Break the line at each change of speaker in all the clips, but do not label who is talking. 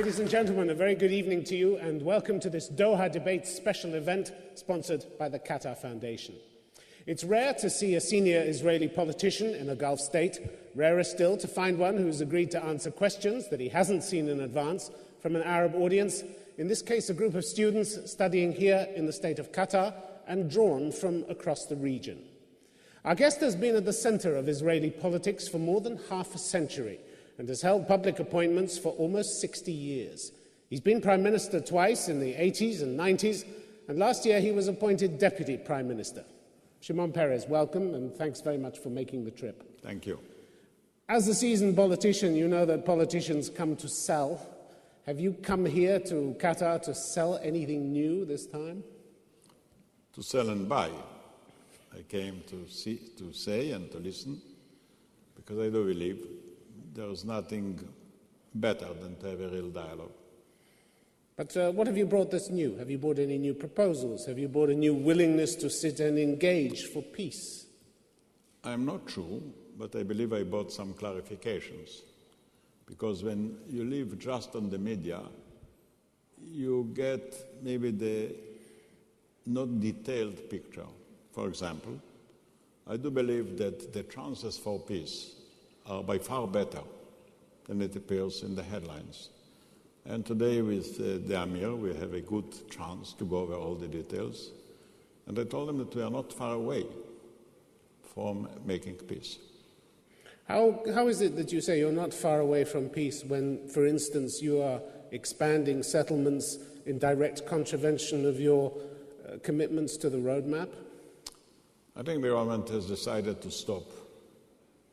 Ladies and gentlemen, a very good evening to you and welcome to this Doha Debate special event sponsored by the Qatar Foundation. It's rare to see a senior Israeli politician in a Gulf state, rarer still to find one who's agreed to answer questions that he hasn't seen in advance from an Arab audience, in this case a group of students studying here in the state of Qatar and drawn from across the region. Our guest has been at the centre of Israeli politics for more than half a century and has held public appointments for almost 60 years. He's been Prime Minister twice in the 80s and 90s, and last year he was appointed Deputy Prime Minister. Shimon Peres, welcome, and thanks very much for making the trip.
Thank you.
As a seasoned politician, you know that politicians come to sell. Have you come here to Qatar to sell anything new this time?
To sell and buy. I came to say and to listen, because I do believe there is nothing better than to have a real dialogue.
But what have you brought that's new? Have you brought any new proposals? Have you brought a new willingness to sit and engage for peace?
I'm not sure, but I believe I brought some clarifications. Because when you live just on the media, you get maybe the not detailed picture. For example, I do believe that the chances for peace are by far better than it appears in the headlines. And today with the Amir, we have a good chance to go over all the details. And I told them that we are not far away from making peace.
How is it that you say you're not far away from peace when, for instance, you are expanding settlements in direct contravention of your commitments to the roadmap?
I think the government has decided to stop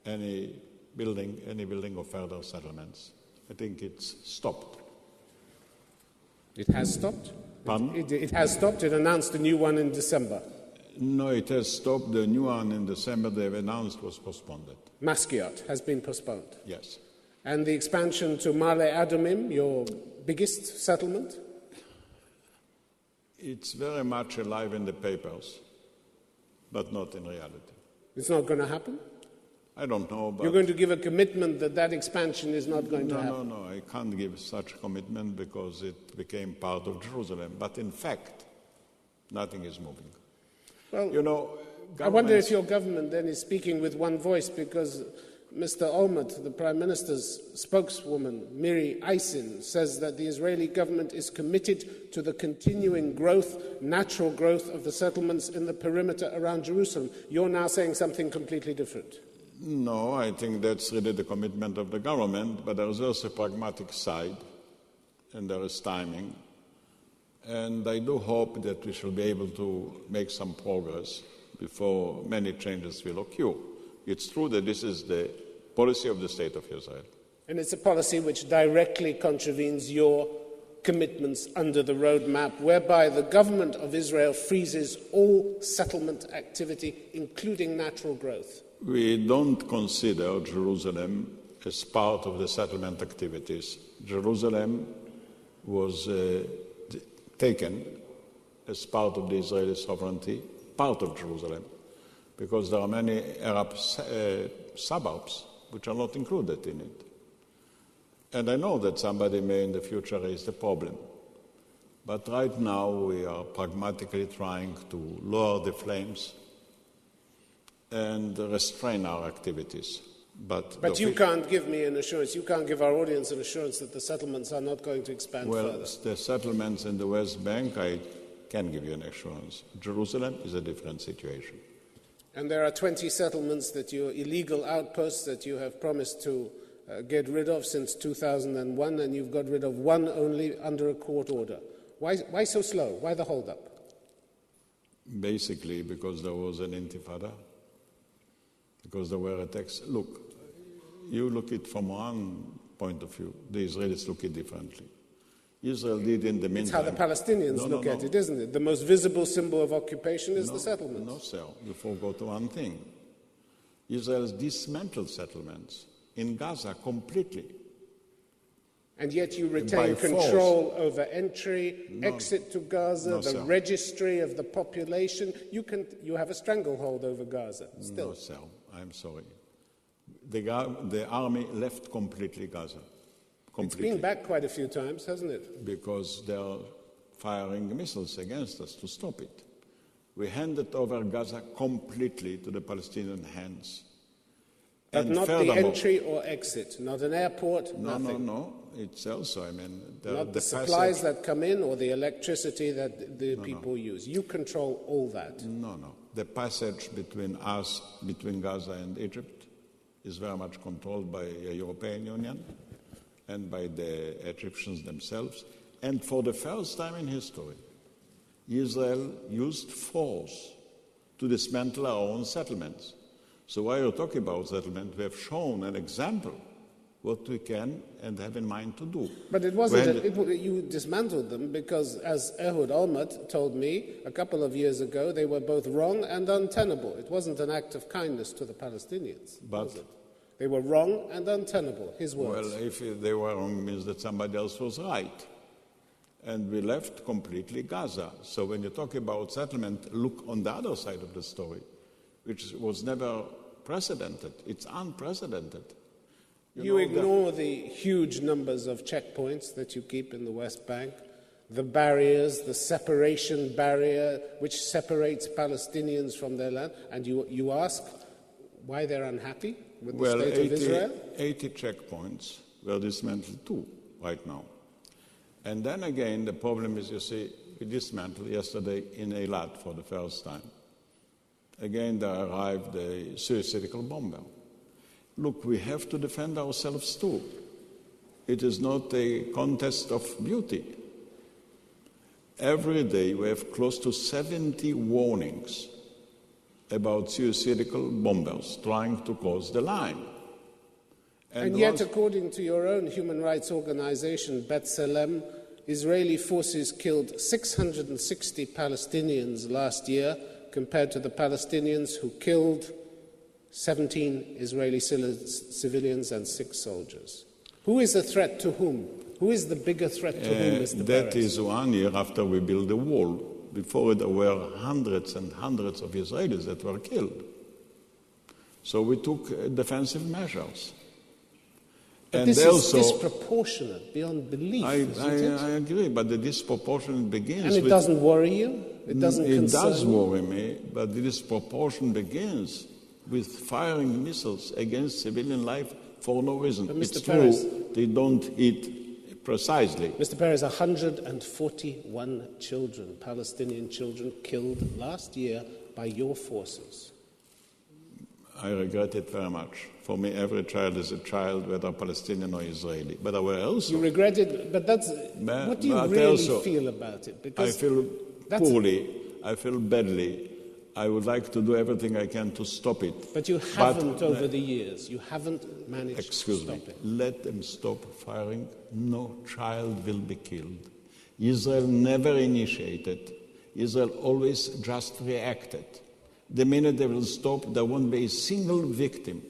any building of further settlements. I think it's stopped.
It has stopped?
Pardon?
It has stopped. It announced a new one in December.
No, it has stopped. The new one in December they've announced was postponed.
Maskiot has been postponed.
Yes.
And the expansion to Male Adumim, your biggest settlement?
It's very much alive in the papers, but not in reality.
It's not going to happen?
I don't know, but...
You're going to give a commitment that that expansion is not going to happen?
No, I can't give such a commitment because it became part of Jerusalem. But in fact, nothing is moving.
Well,
you know,
I wonder if your government then is speaking with one voice, because Mr. Olmert, the Prime Minister's spokeswoman, Miri Eisin, says that the Israeli government is committed to the continuing growth, natural growth of the settlements in the perimeter around Jerusalem. You're now saying something completely different.
No, I think that's really the commitment of the government, but there is also a pragmatic side, and there is timing. And I do hope that we shall be able to make some progress before many changes will occur. It's true that this is the policy of the State of Israel.
And it's a policy which directly contravenes your commitments under the roadmap, whereby the government of Israel freezes all settlement activity, including natural growth.
We don't consider Jerusalem as part of the settlement activities. Jerusalem was taken as part of the Israeli sovereignty, part of Jerusalem, because there are many Arab suburbs which are not included in it. And I know that somebody may in the future raise the problem. But right now we are pragmatically trying to lower the flames and restrain our activities. But
you can't give me an assurance, you can't give our audience an assurance that the settlements are not going to expand further.
Well, the settlements in the West Bank, I can give you an assurance. Jerusalem is a different situation.
And there are 20 settlements that your illegal outposts that you have promised to get rid of since 2001, and you've got rid of one only under a court order. Why so slow? Why the hold-up?
Basically, because there was an intifada, because there were attacks. Look, you look at it from one point of view. The Israelis look at it differently. Israel did in the meantime...
It's how the Palestinians look at it, isn't it? The most visible symbol of occupation is the settlements.
No, sir. You forgot one thing. Israel has dismantled settlements in Gaza completely.
And yet you retain control over entry, exit to Gaza,
the
registry of the population. You have a stranglehold over Gaza still.
No, sir. I'm sorry. The army left completely Gaza. completely.
It's been back quite a few times, hasn't it?
Because they are firing missiles against us to stop it. We handed over Gaza completely to the Palestinian hands.
But
And
not the
furthermore,
entry or exit, not an airport, nothing.
No. It's also,
Not the supplies that come in or the electricity that the people use. You control all that.
No. The passage between us, between Gaza and Egypt, is very much controlled by the European Union and by the Egyptians themselves. And for the first time in history, Israel used force to dismantle our own settlements. So while you're talking about settlement, we have shown an example what we can and have in mind to do.
But it wasn't, you dismantled them because, as Ehud Olmert told me a couple of years ago, they were both wrong and untenable. It wasn't an act of kindness to the Palestinians, was it? They were wrong and untenable, his words.
Well, if they were wrong, means that somebody else was right. And we left completely Gaza. So when you talk about settlement, look on the other side of the story, which was never precedented. It's unprecedented.
You ignore the huge numbers of checkpoints that you keep in the West Bank, the barriers, the separation barrier which separates Palestinians from their land, and you ask why they're unhappy with the state of Israel?
80 checkpoints were dismantled too right now. And then again, the problem is, you see, we dismantled yesterday in Eilat for the first time. Again, there arrived a suicidal bomber. Look, we have to defend ourselves too. It is not a contest of beauty. Every day we have close to 70 warnings about suicidal bombers trying to cross the line.
And yet, according to your own human rights organization, B'Tselem, Israeli forces killed 660 Palestinians last year, compared to the Palestinians who killed 17 Israeli civilians and 6 soldiers. Who is a threat to whom? Who is the bigger threat to whom, Mr.
That
Peres?
is 1 year after we built the wall. Before it, there were hundreds and hundreds of Israelis that were killed. So we took defensive measures.
But
and
this
also,
is disproportionate beyond belief, isn't it?
I agree, but the disproportion begins
And it doesn't worry you? It doesn't concern you?
It does worry me, but the disproportion begins with firing missiles against civilian life for no reason.
But Mr.
It's
Peres,
true, they don't hit precisely.
Mr. Peres, 141 children, Palestinian children, killed last year by your forces.
I regret it very much. For me, every child is a child, whether Palestinian or Israeli. But I will also...
You regret it, but that's... what do you really feel about it? Because
I feel poorly. I feel badly. I would like to do everything I can to stop it.
But you haven't over the years. You haven't managed to stop it.
Let them stop firing. No child will be killed. Israel never initiated. Israel always just reacted. The minute they will stop, there won't be a single victim.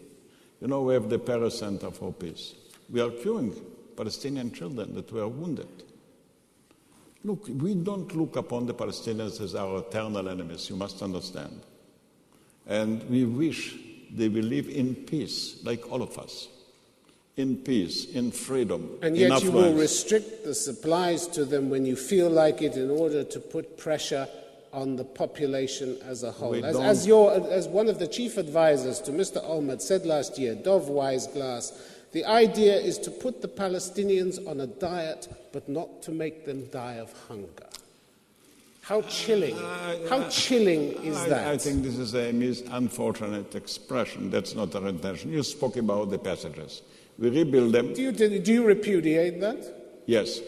You know, we have the Peres Center for Peace. We are curing Palestinian children that were wounded. Look, we don't look upon the Palestinians as our eternal enemies, you must understand. And we wish they will live in peace, like all of us. In peace, in freedom,
and yet you will restrict the supplies to them when you feel like it in order to put pressure on the population as a whole. As one of the chief advisors to Mr. Olmert said last year, Dov Weisglass, the idea is to put the Palestinians on a diet, but not to make them die of hunger. How chilling! How chilling is that?
I think this is a unfortunate expression. That's not our intention. You spoke about the passages. We rebuild them.
Do you repudiate that?
Yes.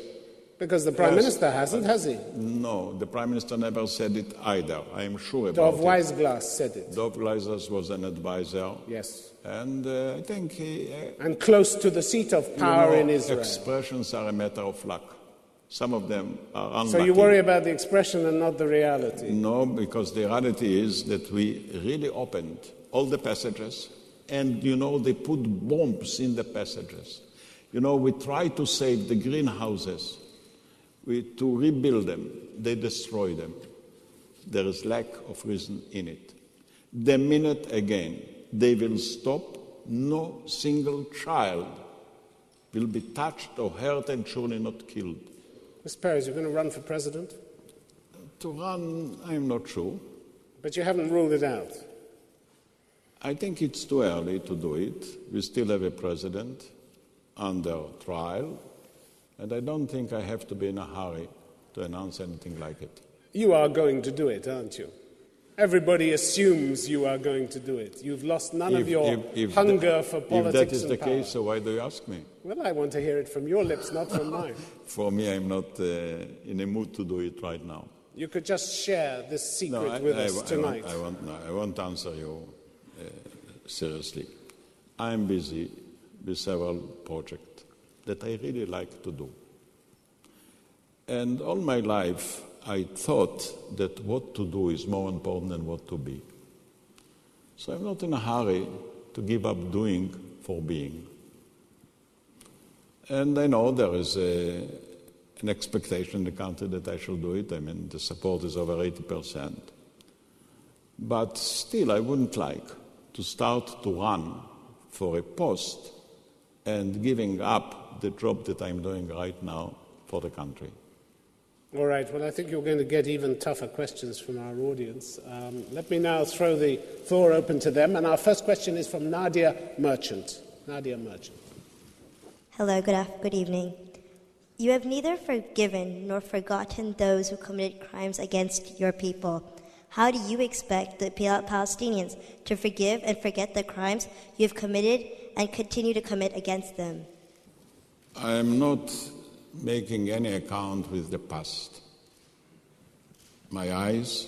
Because the Prime Minister hasn't, has he?
No, the Prime Minister never said it either. I am sure about it.
Dov Weisglass said it.
Dov Weisglass was an advisor.
Yes.
And I think he...
and close to the seat of power in Israel.
Expressions are a matter of luck. Some of them are unlucky.
So you worry about the expression and not the reality?
No, because the reality is that we really opened all the passages, and, you know, they put bombs in the passages. You know, we try to save the greenhouses. To rebuild them, they destroy them. There is lack of reason in it. The minute, again, they will stop, no single child will be touched or hurt and surely not killed.
Mr. Peres, you're going to run for president?
To run, I'm not sure.
But you haven't ruled it out.
I think it's too early to do it. We still have a president under trial, and I don't think I have to be in a hurry to announce anything like it.
You are going to do it, aren't you? Everybody assumes you are going to do it. You've lost none of your hunger for politics and power.
If that is the case, so why do you ask me?
Well, I want to hear it from your lips, not from mine.
For me, I'm not in a mood to do it right now.
You could just share this secret with us tonight.
I won't answer you seriously. I'm busy with several projects that I really like to do. And all my life, I thought that what to do is more important than what to be. So I'm not in a hurry to give up doing for being. And I know there is an expectation in the country that I shall do it. I mean, the support is over 80%. But still, I wouldn't like to start to run for a post and giving up the job that I'm doing right now for the country.
All right, well, I think you're going to get even tougher questions from our audience. Let me now throw the floor open to them. And our first question is from Nadia Merchant. Nadia Merchant.
Hello, good evening. You have neither forgiven nor forgotten those who committed crimes against your people. How do you expect the Palestinians to forgive and forget the crimes you have committed and continue to commit against them?
I am not making any account with the past. My eyes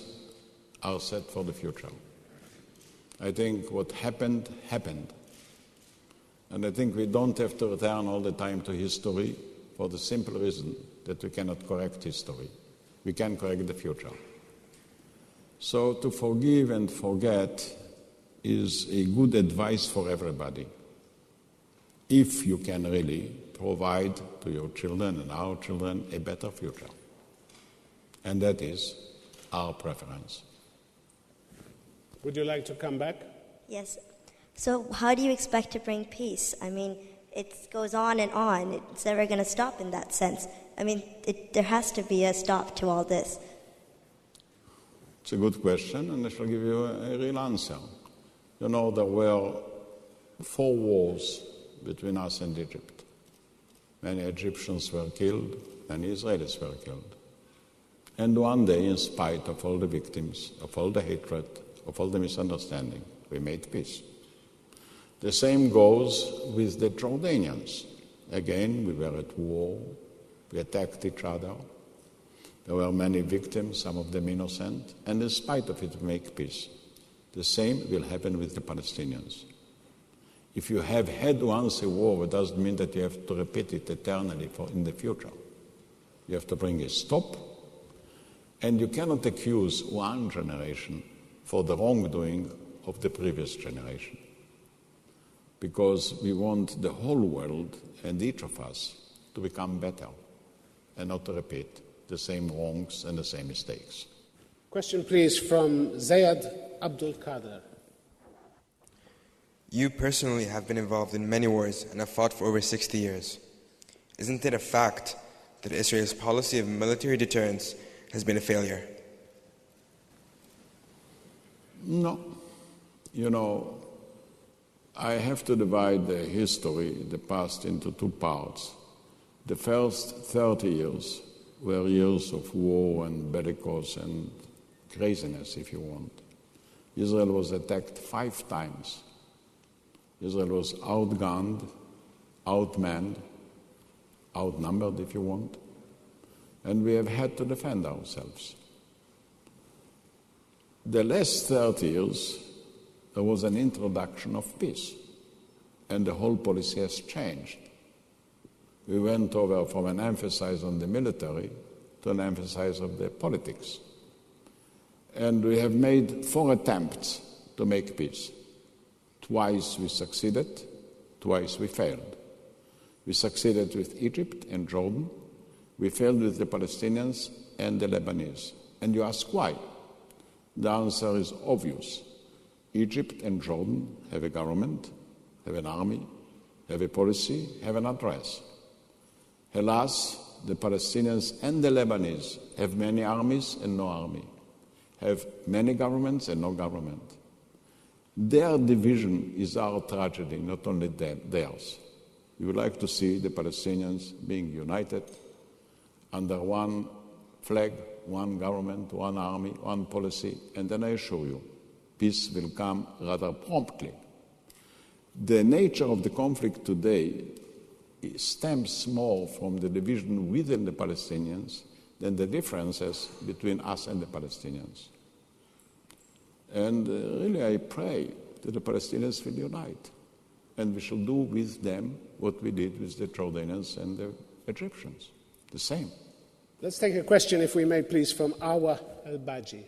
are set for the future. I think what happened, happened. And I think we don't have to return all the time to history for the simple reason that we cannot correct history. We can correct the future. So to forgive and forget is a good advice for everybody, if you can really provide to your children and our children a better future. And that is our preference.
Would you like to come back?
Yes. So how do you expect to bring peace? I mean, it goes on and on. It's never going to stop in that sense. I mean, there has to be a stop to all this.
It's a good question, and I shall give you a real answer. You know, there were 4 wars between us and Egypt. Many Egyptians were killed, many Israelis were killed. And one day, in spite of all the victims, of all the hatred, of all the misunderstanding, we made peace. The same goes with the Jordanians. Again, we were at war, we attacked each other. There were many victims, some of them innocent, and in spite of it, we make peace. The same will happen with the Palestinians. If you have had once a war, it doesn't mean that you have to repeat it eternally in the future. You have to bring a stop, and you cannot accuse one generation for the wrongdoing of the previous generation. Because we want the whole world and each of us to become better and not to repeat the same wrongs and the same mistakes.
Question, please, from Zayed Abdul Qadir.
You personally have been involved in many wars and have fought for over 60 years. Isn't it a fact that Israel's policy of military deterrence has been a failure?
No. You know, I have to divide the history, the past, into 2 parts. The first 30 years were years of war and bellicose and craziness, if you want. Israel was attacked 5 times. Israel was outgunned, outmanned, outnumbered, if you want, and we have had to defend ourselves. The last 30 years, there was an introduction of peace, and the whole policy has changed. We went over from an emphasis on the military to an emphasis of the politics. And we have made 4 attempts to make peace. Twice we succeeded, twice we failed. We succeeded with Egypt and Jordan. We failed with the Palestinians and the Lebanese. And you ask why? The answer is obvious. Egypt and Jordan have a government, have an army, have a policy, have an address. Alas, the Palestinians and the Lebanese have many armies and no army, have many governments and no government. Their division is our tragedy, not only theirs. We would like to see the Palestinians being united under one flag, one government, one army, one policy, and then I assure you, peace will come rather promptly. The nature of the conflict today stems more from the division within the Palestinians than the differences between us and the Palestinians. And really I pray that the Palestinians will unite, and we shall do with them what we did with the Jordanians and the Egyptians, the same.
Let's take a question, if we may, please, from Awa Al-Baji.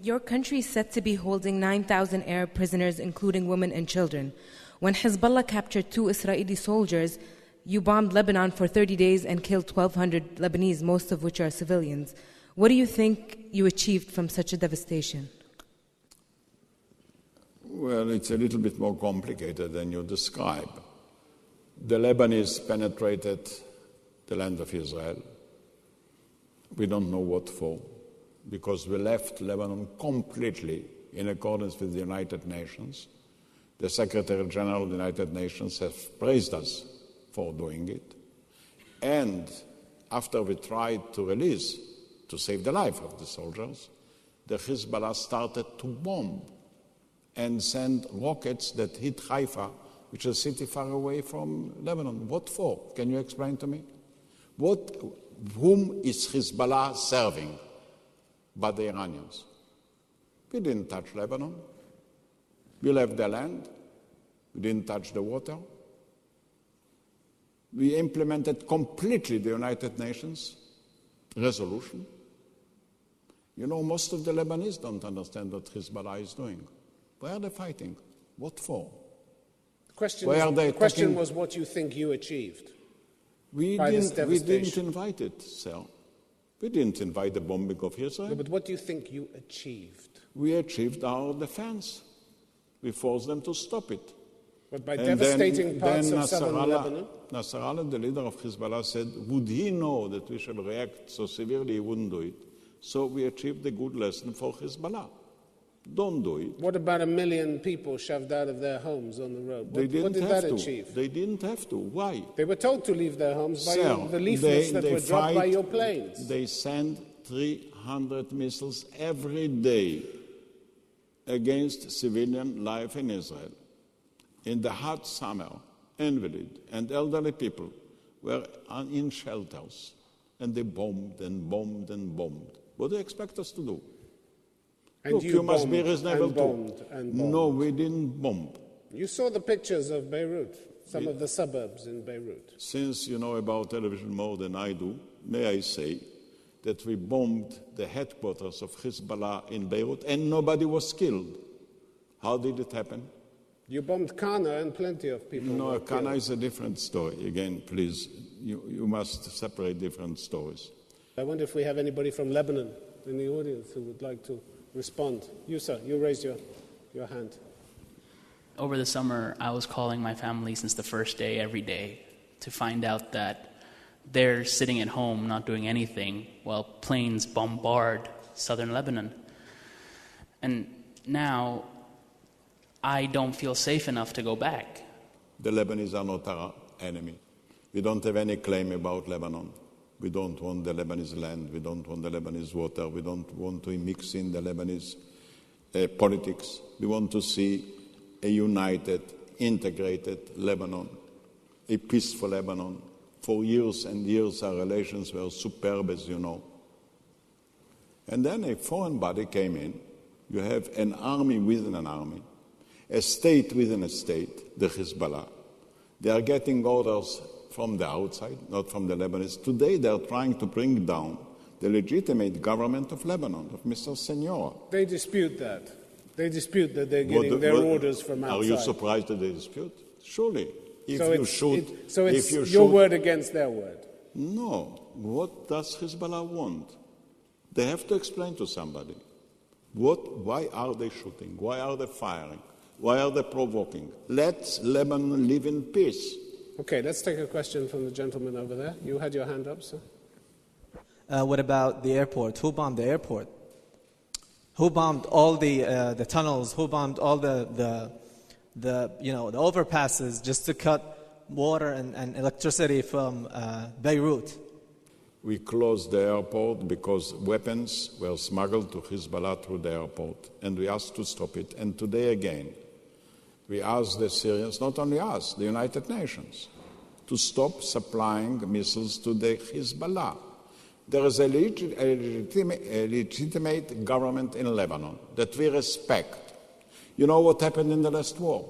Your country is said to be holding 9,000 Arab prisoners, including women and children. When Hezbollah captured 2 Israeli soldiers, you bombed Lebanon for 30 days and killed 1,200 Lebanese, most of which are civilians. What do you think you achieved from such a devastation?
Well, it's a little bit more complicated than you describe. The Lebanese penetrated the land of Israel. We don't know what for, because we left Lebanon completely in accordance with the United Nations. The Secretary General of the United Nations has praised us for doing it. And after we tried to release, to save the life of the soldiers, the Hezbollah started to bomb and send rockets that hit Haifa, which is a city far away from Lebanon. What for? Can you explain to me? Whom is Hezbollah serving but the Iranians? We didn't touch Lebanon. We left the land. We didn't touch the water. We implemented completely the United Nations resolution. You know, most of the Lebanese don't understand what Hezbollah is doing. Why are they fighting? What for?
The question was what you think you achieved.
We didn't invite it, sir. We didn't invite the bombing of Israel.
No, but what do you think you achieved?
We achieved our defense. We forced them to stop it.
But by devastating parts of southern Lebanon?
Nasrallah, the leader of Hezbollah, said, would he know that we should react so severely, he wouldn't do it. So we achieved a good lesson for Hezbollah. Don't do it.
What about 1 million people shoved out of their homes on the road? What did that achieve?
They didn't have to. Why?
They were told to leave their homes by the leaflets that were dropped by your planes.
They send 300 missiles every day against civilian life in Israel. In the hot summer, invalids and elderly people were in shelters, and they bombed and bombed and bombed. What do you expect us to do?
And
look, you must be reasonable too. No, we didn't bomb.
You saw the pictures of Beirut, some of the suburbs in Beirut.
Since you know about television more than I do, may I say that we bombed the headquarters of Hezbollah in Beirut and nobody was killed. How did it happen?
You bombed Kana and plenty of people.
No, Kana is a different story. Again, please, you must separate different stories.
I wonder if we have anybody from Lebanon in the audience who would like to respond. You, sir, you raised your hand.
Over the summer, I was calling my family since the first day, every day, to find out that they're sitting at home not doing anything while planes bombard southern Lebanon. And now I don't feel safe enough to go back.
The Lebanese are not our enemy. We don't have any claim about Lebanon. We don't want the Lebanese land. We don't want the Lebanese water. We don't want to mix in the Lebanese politics. We want to see a united, integrated Lebanon, a peaceful Lebanon. For years and years, our relations were superb, as you know. And then a foreign body came in. You have an army within an army, a state within a state, the Hezbollah. They are getting orders from the outside, not from the Lebanese. Today they are trying to bring down the legitimate government of Lebanon, of Mr. Senor.
They dispute that. They dispute that they're getting their orders from outside.
Are you surprised that they dispute? Surely.
So it's your word against their word?
No. What does Hezbollah want? They have to explain to somebody. Why are they shooting? Why are they firing? Why are they provoking? Let Lebanon live in peace.
Okay, let's take a question from the gentleman over there. You had your hand up, sir.
What about the airport? Who bombed the airport? Who bombed all the tunnels? Who bombed all the overpasses just to cut water and electricity from Beirut?
We closed the airport because weapons were smuggled to Hezbollah through the airport, and we asked to stop it. And today again, we asked the Syrians, not only us, the United Nations, to stop supplying missiles to the Hezbollah. There is a legitimate government in Lebanon that we respect. You know what happened in the last war?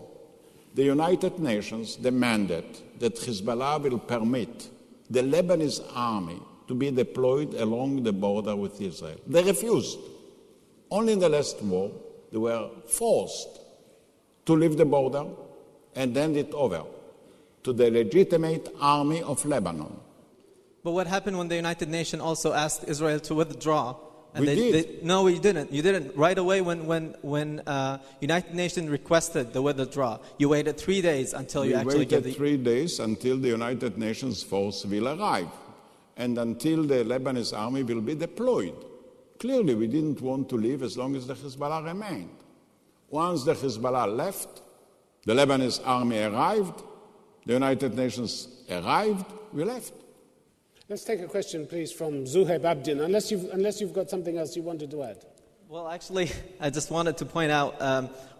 The United Nations demanded that Hezbollah will permit the Lebanese army to be deployed along the border with Israel. They refused. Only in the last war, they were forced to leave the border and hand it over to the legitimate army of Lebanon.
But what happened when the United Nations also asked Israel to withdraw? And
we did.
No, you didn't. You didn't. Right away when United Nations requested the withdraw, you waited 3 days until you actually gave the...
We waited 3 days until the United Nations force will arrive and until the Lebanese army will be deployed. Clearly, we didn't want to leave as long as the Hezbollah remained. Once the Hezbollah left, the Lebanese army arrived, the United Nations arrived, we left.
Let's take a question, please, from Zuhaib Abdin, unless you've got something else you wanted to add.
Well, actually, I just wanted to point out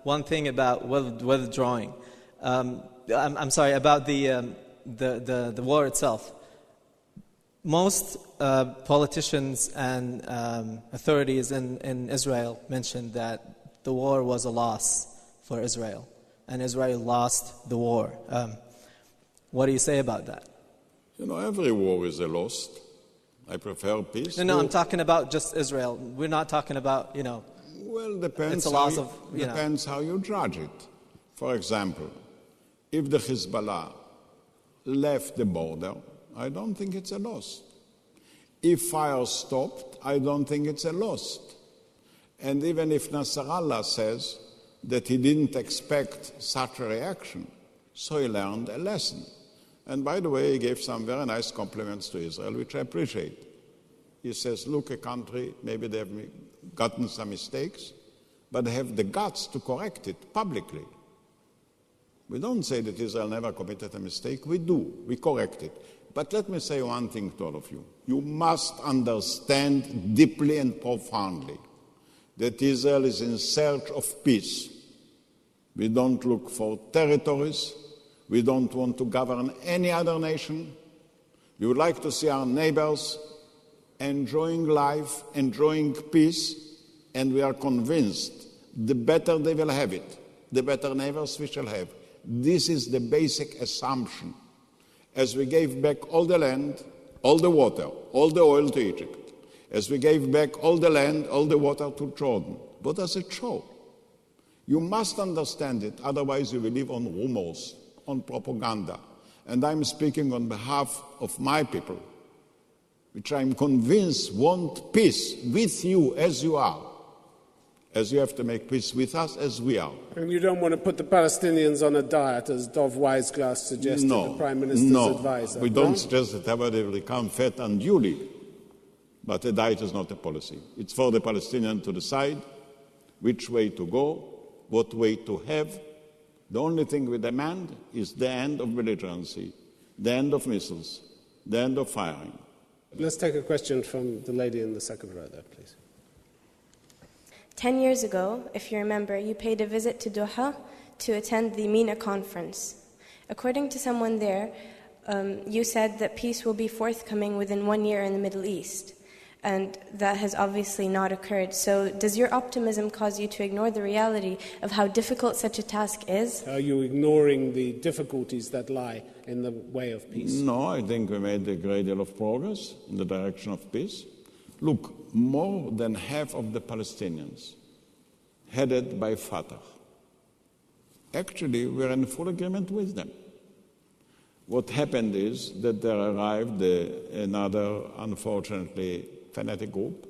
one thing about withdrawing. I'm sorry, about the war itself. Most politicians and authorities in Israel mentioned that the war was a loss for Israel, and Israel lost the war. What do you say about that?
You know, every war is a loss. I prefer peace.
No, I'm talking about just Israel. We're not talking about,
Well, depends.
It's a loss
depends how you judge it. For example, if the Hezbollah left the border, I don't think it's a loss. If fire stopped, I don't think it's a loss. And even if Nasrallah says that he didn't expect such a reaction, so he learned a lesson. And by the way, he gave some very nice compliments to Israel, which I appreciate. He says, look, a country, maybe they have gotten some mistakes, but they have the guts to correct it publicly. We don't say that Israel never committed a mistake. We do. We correct it. But let me say one thing to all of you. You must understand deeply and profoundly that Israel is in search of peace. We don't look for territories. We don't want to govern any other nation. We would like to see our neighbors enjoying life, enjoying peace, and we are convinced the better they will have it, the better neighbors we shall have. This is the basic assumption. As we gave back all the land, all the water, all the oil to Egypt, as we gave back all the land, all the water to Jordan, what does it show? You must understand it, otherwise you will live on rumors, on propaganda. And I'm speaking on behalf of my people, which I'm convinced want peace with you as you are, as you have to make peace with us as we are.
And you don't want to put the Palestinians on a diet, as Dov Weisglass suggested, the Prime Minister's advisor.
We don't suggest that everybody will become fat unduly, but a diet is not a policy. It's for the Palestinians to decide which way to go, what way to have. The only thing we demand is the end of belligerency, the end of missiles, the end of firing.
Let's take a question from the lady in the second row there, please.
10 years ago, if you remember, you paid a visit to Doha to attend the MENA conference. According to someone there, you said that peace will be forthcoming within 1 year in the Middle East. And that has obviously not occurred. So does your optimism cause you to ignore the reality of how difficult such a task is?
Are you ignoring the difficulties that lie in the way of peace?
No, I think we made a great deal of progress in the direction of peace. Look, more than half of the Palestinians, headed by Fatah, actually we're in full agreement with them. What happened is that there arrived another, unfortunately, fanatic group,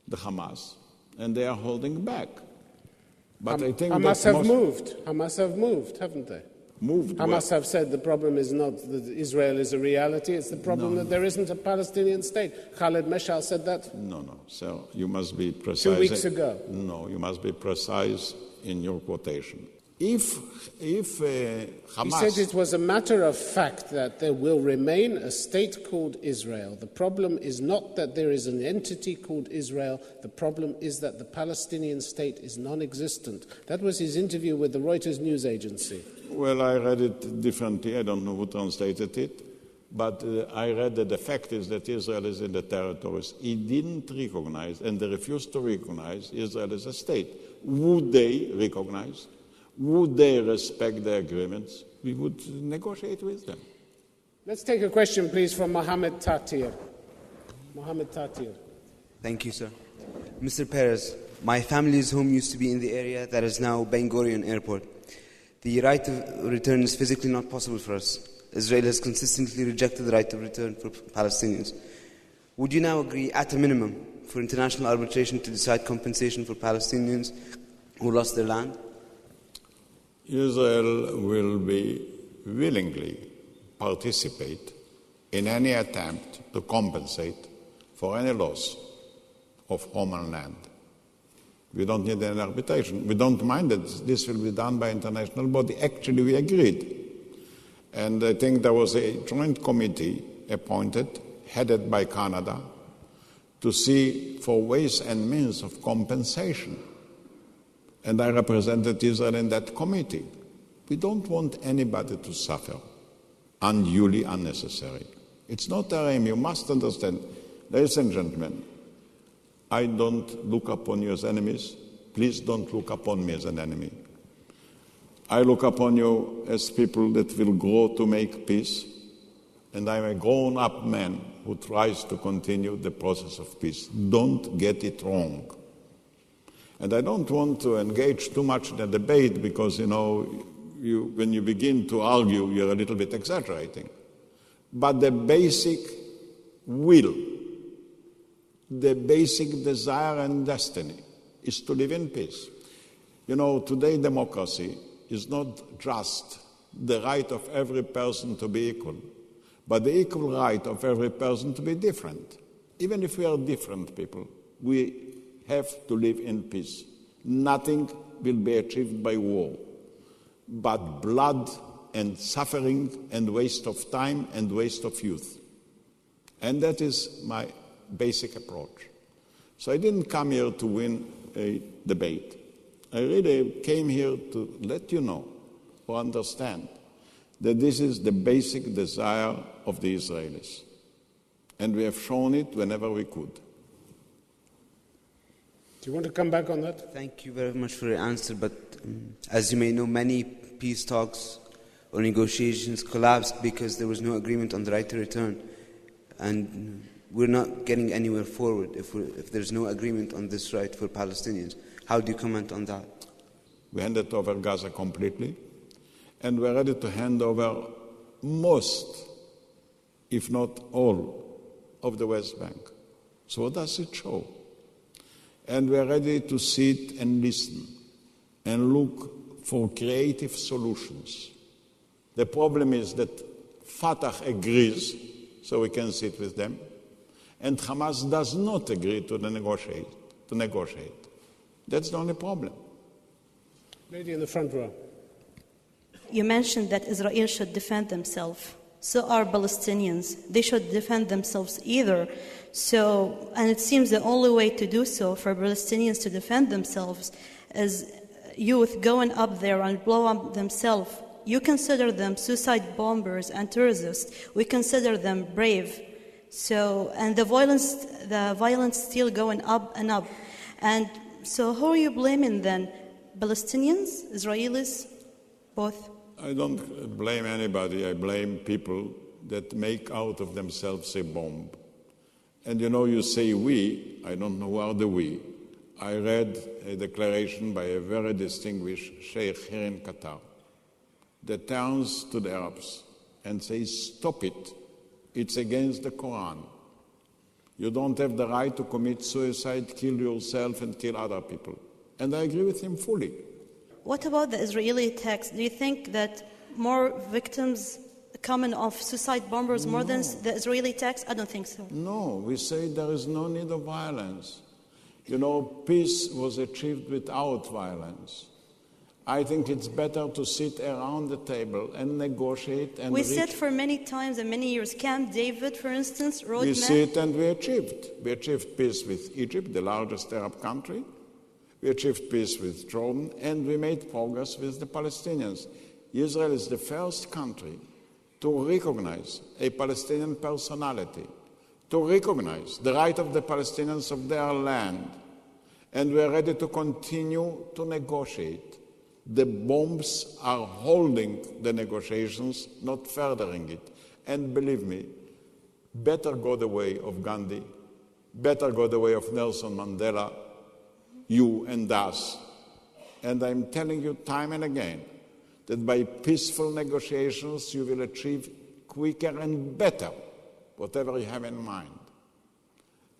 the Hamas, and they are holding back. But I think
Hamas have moved. Hamas have moved, haven't they?
Moved.
Hamas have said the problem is not that Israel is a reality, it's the problem that there isn't a Palestinian state. Khaled Meshal said that?
No, sir, you must be precise.
2 weeks ago.
No, you must be precise in your quotation. If Hamas...
He said it was a matter of fact that there will remain a state called Israel. The problem is not that there is an entity called Israel. The problem is that the Palestinian state is non-existent. That was his interview with the Reuters news agency.
Well, I read it differently. I don't know who translated it. But I read that the fact is that Israel is in the territories. He didn't recognize, and they refused to recognize Israel as a state. Would they recognize? Would they respect the agreements? We would negotiate with them.
Let's take a question, please, from Mohammed Tatir. Mohammed Tatir.
Thank you, sir. Mr. Perez, my family's home used to be in the area that is now Ben Gurion Airport. The right of return is physically not possible for us. Israel has consistently rejected the right of return for Palestinians. Would you now agree, at a minimum, for international arbitration to decide compensation for Palestinians who lost their land?
Israel will be willingly participate in any attempt to compensate for any loss of home and land. We don't need an arbitration. We don't mind that this will be done by international body. Actually, we agreed. And I think there was a joint committee appointed, headed by Canada, to see for ways and means of compensation. And I represented Israel in that committee. We don't want anybody to suffer unduly, unnecessary. It's not our aim. You must understand, ladies and gentlemen, I don't look upon you as enemies. Please don't look upon me as an enemy. I look upon you as people that will grow to make peace, and I'm a grown-up man who tries to continue the process of peace. Don't get it wrong. And I don't want to engage too much in a debate because, when you begin to argue, you're a little bit exaggerating. But the basic will, the basic desire and destiny is to live in peace. Today democracy is not just the right of every person to be equal, but the equal right of every person to be different. Even if we are different people, we have to live in peace. Nothing will be achieved by war, but blood and suffering and waste of time and waste of youth. And that is my basic approach. So I didn't come here to win a debate. I really came here to let you know or understand that this is the basic desire of the Israelis. And we have shown it whenever we could.
Do you want to come back on that?
Thank you very much for your answer, but as you may know, many peace talks or negotiations collapsed because there was no agreement on the right to return. And we're not getting anywhere forward if there's no agreement on this right for Palestinians. How do you comment on that?
We handed over Gaza completely, and we're ready to hand over most, if not all, of the West Bank. So what does it show? And we're ready to sit and listen and look for creative solutions. The problem is that Fatah agrees, so we can sit with them, and Hamas does not agree to negotiate. That's the only problem.
Lady in the front row.
You mentioned that Israel should defend themselves. So are Palestinians. They should defend themselves either. And it seems the only way to do so for Palestinians to defend themselves is youth going up there and blow up themselves. You consider them suicide bombers and terrorists. We consider them brave. And the violence still going up and up. And so who are you blaming then? Palestinians, Israelis, both?
I don't blame anybody. I blame people that make out of themselves a bomb. And you say we. I don't know who are the we. I read a declaration by a very distinguished sheikh here in Qatar that turns to the Arabs and says, stop it. It's against the Quran. You don't have the right to commit suicide, kill yourself, and kill other people. And I agree with him fully.
What about the Israeli attacks? Do you think that more victims coming of suicide bombers more than the Israeli attacks? I don't think so.
No, we say there is no need of violence. You know, peace was achieved without violence. I think it's better to sit around the table and negotiate and
we said for many times and many years, Camp David, for instance, roadmap.
We sit and we achieved. We achieved peace with Egypt, the largest Arab country. We achieved peace with Jordan, and we made progress with the Palestinians. Israel is the first country to recognize a Palestinian personality, to recognize the right of the Palestinians of their land. And we are ready to continue to negotiate. The bombs are holding the negotiations, not furthering it. And believe me, better go the way of Gandhi, better go the way of Nelson Mandela, you and us. And I'm telling you time and again that by peaceful negotiations you will achieve quicker and better whatever you have in mind.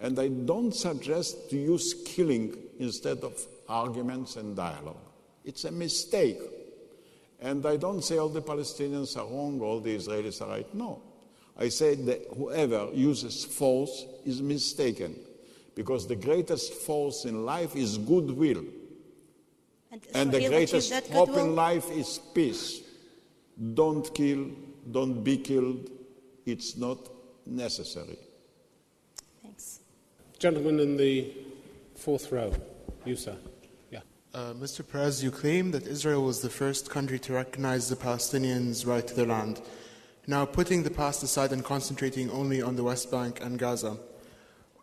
And I don't suggest to use killing instead of arguments and dialogue. It's a mistake. And I don't say all the Palestinians are wrong, all the Israelis are right. No. I say that whoever uses force is mistaken, because the greatest force in life is goodwill. And the greatest hope in life is peace. Don't kill, don't be killed. It's not necessary.
Thanks.
Gentleman in the fourth row. You, sir.
Mr. Perez, you claim that Israel was the first country to recognize the Palestinians' right to their land. Now, putting the past aside and concentrating only on the West Bank and Gaza,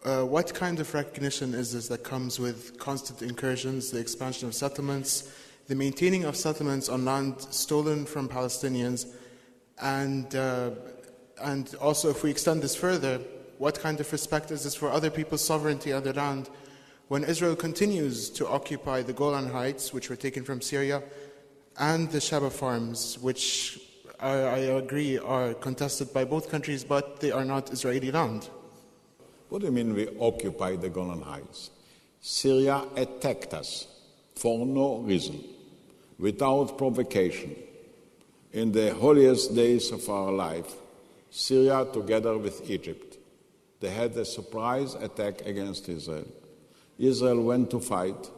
what kind of recognition is this that comes with constant incursions, the expansion of settlements, the maintaining of settlements on land stolen from Palestinians, and also, if we extend this further, what kind of respect is this for other people's sovereignty on their land when Israel continues to occupy the Golan Heights, which were taken from Syria, and the Shebab farms, which I agree are contested by both countries, but they are not Israeli land?
What do you mean we occupy the Golan Heights? Syria attacked us for no reason, without provocation. In the holiest days of our life, Syria, together with Egypt, they had a surprise attack against Israel. Israel went to fight.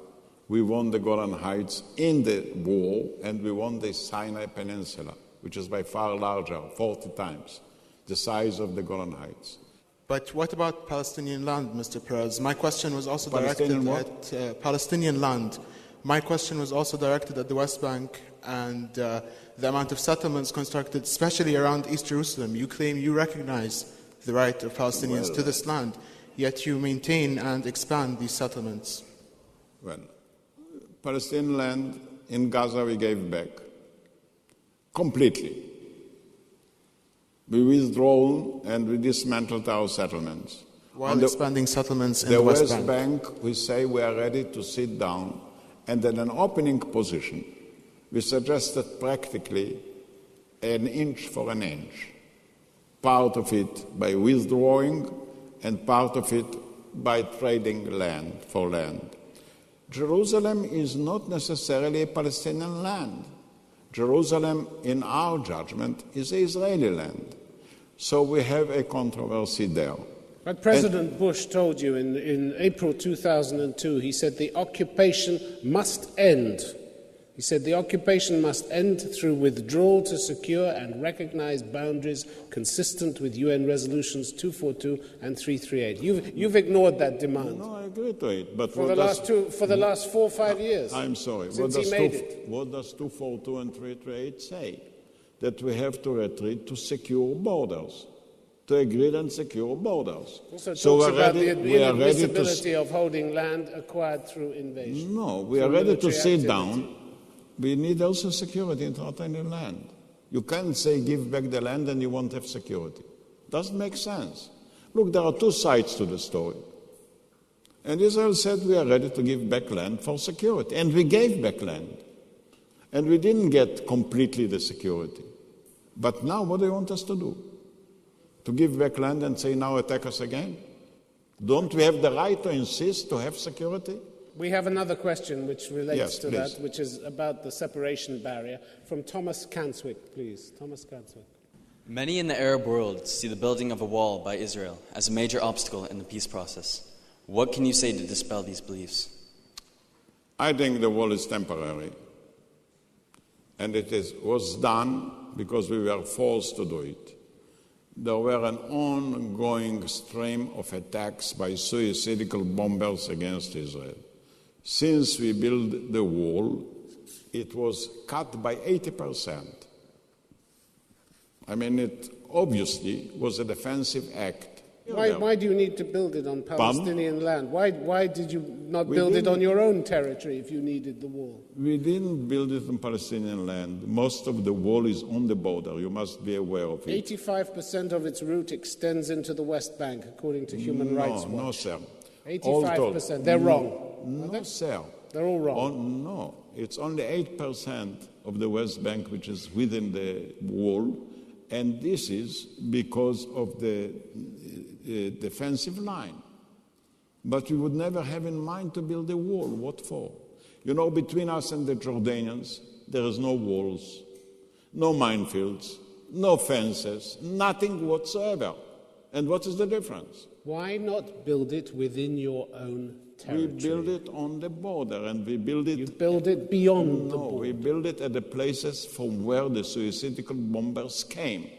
We won the Golan Heights in the war, and we won the Sinai Peninsula, which is by far larger, 40 times the size of the Golan Heights.
But what about Palestinian land, Mr. Perez? My question was also directed at Palestinian land. My question was also directed at the West Bank and the amount of settlements constructed, especially around East Jerusalem. You claim you recognize the right of Palestinians to this land, yet you maintain and expand these settlements.
Well, Palestinian land in Gaza we gave back completely. We withdrew and we dismantled our settlements.
While expanding settlements in the
West Bank, we say we are ready to sit down, and in an opening position, we suggested practically an inch for an inch. Part of it by withdrawing, and part of it by trading land for land. Jerusalem is not necessarily a Palestinian land. Jerusalem, in our judgment, is Israeli land. So we have a controversy there.
But President Bush told you in April 2002, he said the occupation must end. He said the occupation must end through withdrawal to secure and recognize boundaries consistent with UN resolutions 242 and 338. You've ignored that demand.
No, I agree to it. But
for the last 4 or 5 years.
I'm sorry.
Since he made it.
What does 242 and 338 say? That we have to retreat to secure borders, to agreed and secure borders.
Also talks about the inadmissibility of holding land acquired through invasion.
No, we are ready to sit down. We need also security in Palestinian land. You can't say give back the land and you won't have security. Doesn't make sense. Look, there are two sides to the story. And Israel said we are ready to give back land for security. And we gave back land. And we didn't get completely the security. But now what do you want us to do? To give back land and say now attack us again? Don't we have the right to insist to have security?
We have another question which relates
Yes,
to
please.
that, which is about the separation barrier. From Thomas Canswick, please. Thomas Canswick.
Many in the Arab world see the building of a wall by Israel as a major obstacle in the peace process. What can you say to dispel these beliefs?
I think the wall is temporary. And was done because we were forced to do it. There were an ongoing stream of attacks by suicidal bombers against Israel. Since we built the wall, it was cut by 80%. I mean, it obviously was a defensive act.
Why do you need to build it on Palestinian land? Why did you not build it on your own territory if you needed the wall?
We didn't build it on Palestinian land. Most of the wall is on the border. You must be aware of it.
85% of its route extends into the West Bank, according to Human Rights Watch.
No, sir.
85%. They're wrong.
No, sir.
They're all wrong.
No, it's only 8% of the West Bank which is within the wall, and this is because of the defensive line. But we would never have in mind to build a wall. What for? You know, between us and the Jordanians, there is no walls, no minefields, no fences, nothing whatsoever. And what is the difference?
Why not build it within your own territory?
We build it on the border, and we build it...
You build it beyond the border.
No, we build it at the places from where the suicidal bombers came.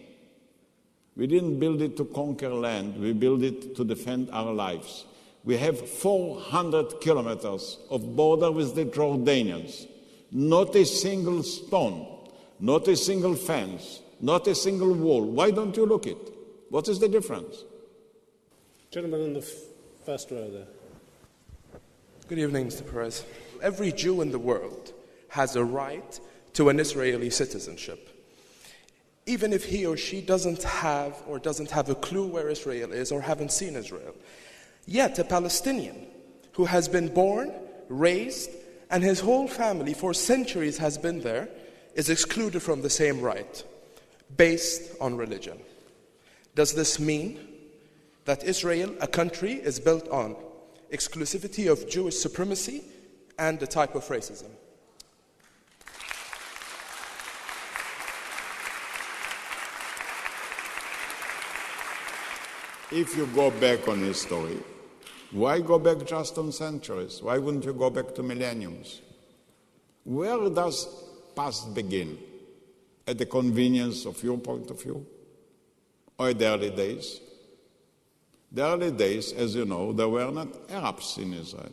We didn't build it to conquer land. We built it to defend our lives. We have 400 kilometers of border with the Jordanians. Not a single stone, not a single fence, not a single wall. Why don't you look it? What is the difference?
Gentleman in the first row there.
Good evening, Mr. Perez. Every Jew in the world has a right to an Israeli citizenship, even if he or she doesn't have a clue where Israel is or haven't seen Israel. Yet a Palestinian who has been born, raised, and his whole family for centuries has been there is excluded from the same right based on religion. Does this mean that Israel, a country, is built on exclusivity of Jewish supremacy and a type of racism?
If you go back on history, why go back just on centuries? Why wouldn't you go back to millenniums? Where does past begin? At the convenience of your point of view? Or at the early days? The early days, as you know, there were not Arabs in Israel.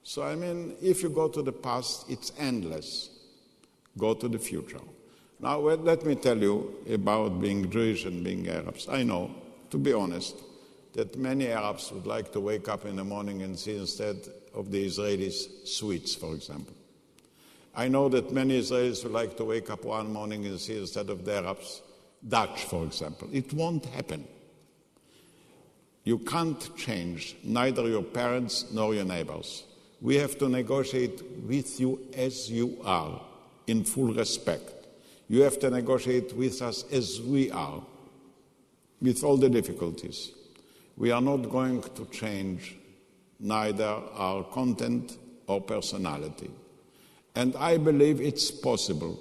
So, I mean, if you go to the past, it's endless. Go to the future. Now, let me tell you about being Jewish and being Arabs. I know, to be honest, that many Arabs would like to wake up in the morning and see instead of the Israelis sweets, for example. I know that many Israelis would like to wake up one morning and see instead of the Arabs Dutch, for example. It won't happen. You can't change neither your parents nor your neighbors. We have to negotiate with you as you are, in full respect. You have to negotiate with us as we are, with all the difficulties. We are not going to change neither our content or personality. And I believe it's possible.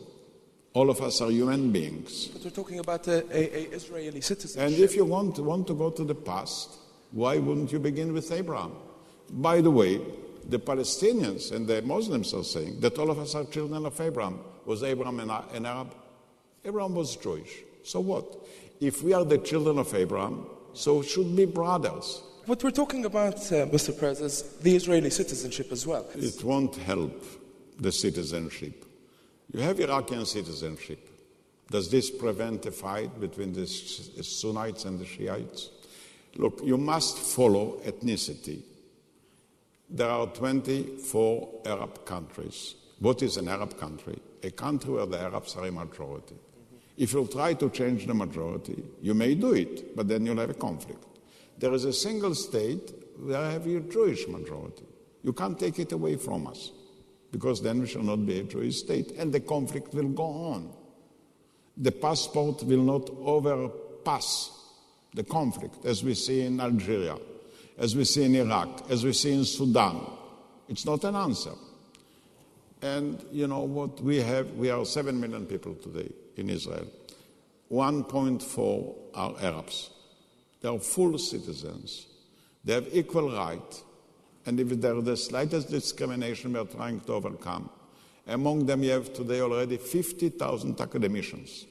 All of us are human beings.
But we're talking about a Israeli citizenship.
And if you want to go to the past, why wouldn't you begin with Abraham? By the way, the Palestinians and the Muslims are saying that all of us are children of Abraham. Was Abraham an Arab? Abraham was Jewish. So what? If we are the children of Abraham, so should be brothers.
What we're talking about, Mr. Perez, is the Israeli citizenship as well.
It won't help the citizenship. You have Iraqi citizenship. Does this prevent a fight between the Sunnites and the Shiites? Look, you must follow ethnicity. There are 24 Arab countries. What is an Arab country? A country where the Arabs are a majority. If you try to change the majority, you may do it, but then you'll have a conflict. There is a single state where I have a Jewish majority. You can't take it away from us, because then we shall not be a Jewish state, and the conflict will go on. The passport will not overpass the conflict, as we see in Algeria, as we see in Iraq, as we see in Sudan. It's not an answer. And you know what we have? We are 7 million people today in Israel. 1.4 are Arabs. They are full citizens. They have equal right. And if there is the slightest discrimination, we are trying to overcome. Among them, you have today already 50,000 academicians.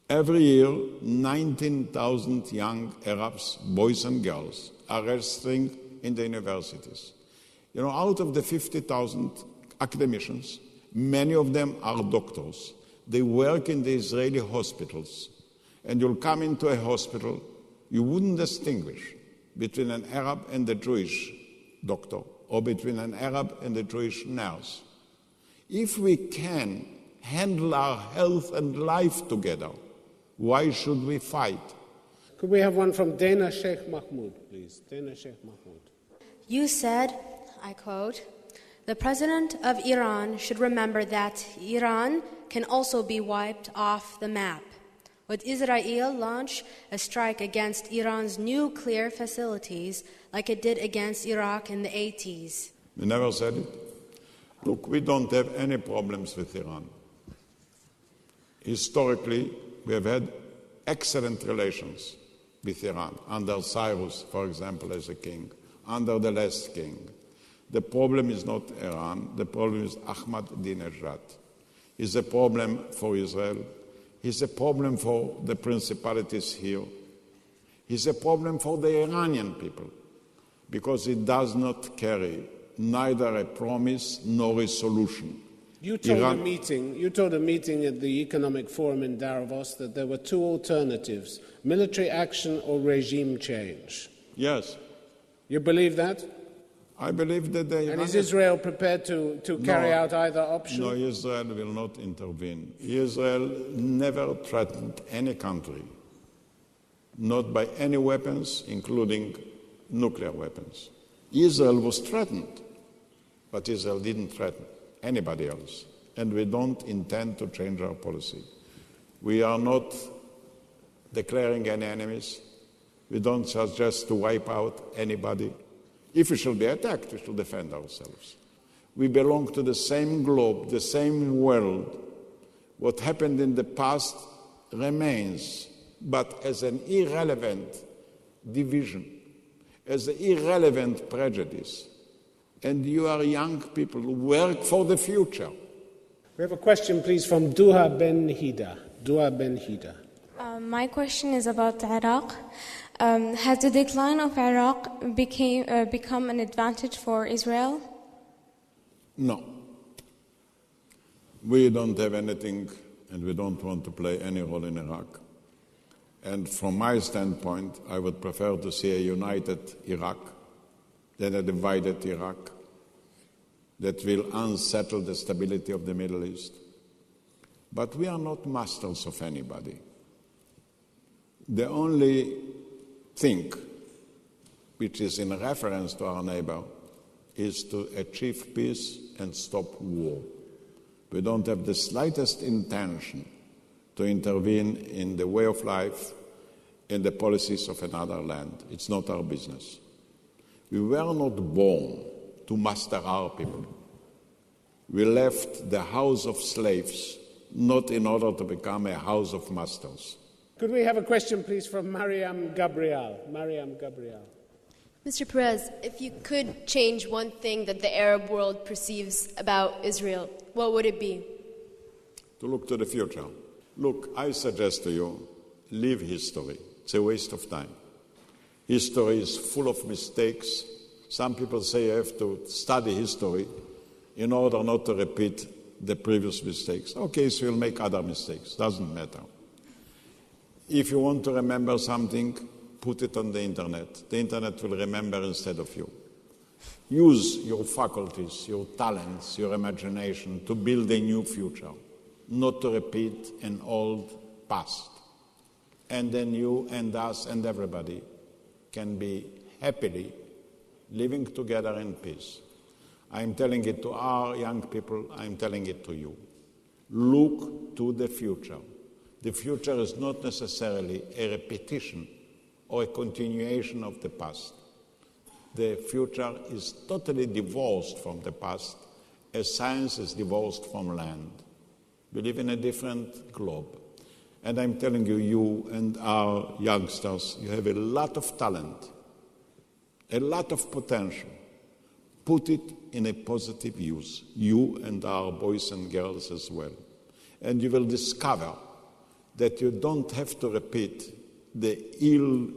Every year, 19,000 young Arabs, boys and girls, are registering in the universities. You know, out of the 50,000 academicians, many of them are doctors. They work in the Israeli hospitals. And you'll come into a hospital, you wouldn't distinguish between an Arab and a Jewish doctor, or between an Arab and a Jewish nurse. If we can handle our health and life together, why should we fight?
Could we have one from Dana Sheikh Mahmoud, please? Dana Sheikh Mahmoud.
You said, I quote, "The president of Iran should remember that Iran can also be wiped off the map. Would Israel launch a strike against Iran's nuclear facilities like it did against Iraq in the 80s?
We never said it. Look, we don't have any problems with Iran. Historically, we have had excellent relations with Iran, under Cyrus, for example, as a king, under the last king. The problem is not Iran, the problem is Ahmadinejad. It's a problem for Israel. It's a problem for the principalities here. It's a problem for the Iranian people, because it does not carry neither a promise nor a solution.
You told a meeting at the Economic Forum in Davos that there were two alternatives: military action or regime change.
Yes.
You believe that?
I believe that they...
And is Israel prepared to carry out either option?
No, Israel will not intervene. Israel never threatened any country, not by any weapons, including nuclear weapons. Israel was threatened, but Israel didn't threaten anybody else. And we don't intend to change our policy. We are not declaring any enemies. We don't suggest to wipe out anybody. If we shall be attacked, we shall defend ourselves. We belong to the same globe, the same world. What happened in the past remains, but as an irrelevant division, as an irrelevant prejudice. And you are young people who work for the future.
We have a question, please, from Duha Ben Hida. Duha Ben Hida.
My question is about Iraq. Has the decline of Iraq become an advantage for Israel?
No. We don't have anything, and we don't want to play any role in Iraq. And from my standpoint, I would prefer to see a united Iraq than a divided Iraq that will unsettle the stability of the Middle East. But we are not masters of anybody. The only thing which is in reference to our neighbor is to achieve peace and stop war. We don't have the slightest intention to intervene in the way of life, in the policies of another land. It's not our business. We were not born to master our people. We left the house of slaves not in order to become a house of masters.
Could we have a question, please, from Mariam Gabriel? Mariam Gabriel.
Mr. Perez, if you could change one thing that the Arab world perceives about Israel, what would it be?
To look to the future. Look, I suggest to you, leave history. It's a waste of time. History is full of mistakes. Some people say you have to study history in order not to repeat the previous mistakes. Okay, so you'll make other mistakes. Doesn't matter. If you want to remember something, put it on the internet. The internet will remember instead of you. Use your faculties, your talents, your imagination to build a new future, not to repeat an old past. And then you and us and everybody can be happily living together in peace. I'm telling it to our young people, I'm telling it to you. Look to the future. The future is not necessarily a repetition or a continuation of the past. The future is totally divorced from the past, as science is divorced from land. We live in a different globe. And I'm telling you, you and our youngsters, you have a lot of talent, a lot of potential. Put it in a positive use, you and our boys and girls as well. And you will discover that you don't have to repeat the ill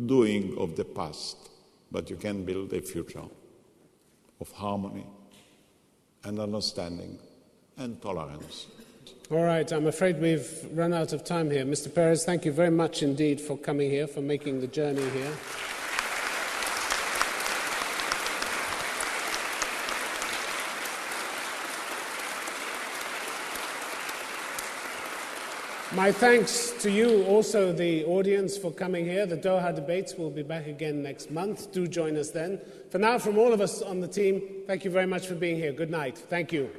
doing of the past, but you can build a future of harmony and understanding and tolerance.
All right, I'm afraid we've run out of time here. Mr. Perez, thank you very much indeed for coming here, for making the journey here. My thanks to you, also the audience, for coming here. The Doha debates will be back again next month. Do join us then. For now, from all of us on the team, thank you very much for being here. Good night. Thank you.